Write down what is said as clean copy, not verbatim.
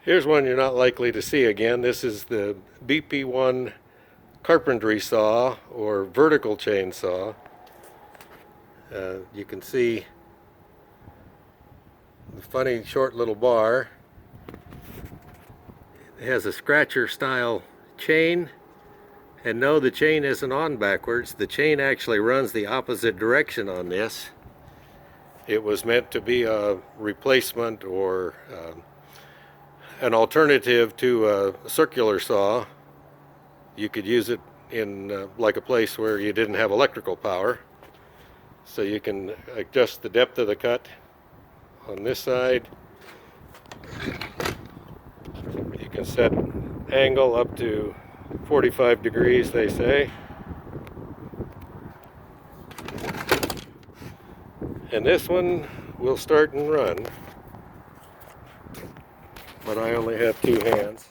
Here's one you're not likely to see again. This is the BP-1 carpentry saw or vertical chainsaw. You can see the funny short little bar. It has a scratcher style chain, and no, the chain isn't on backwards. The chain actually runs the opposite direction on this. It was meant to be a replacement or an alternative to a circular saw. You could use it in like a place where you didn't have electrical power. So you can adjust the depth of the cut on this side. You can set angle up to 45 degrees, they say. And this one will start and run, but I only have two hands.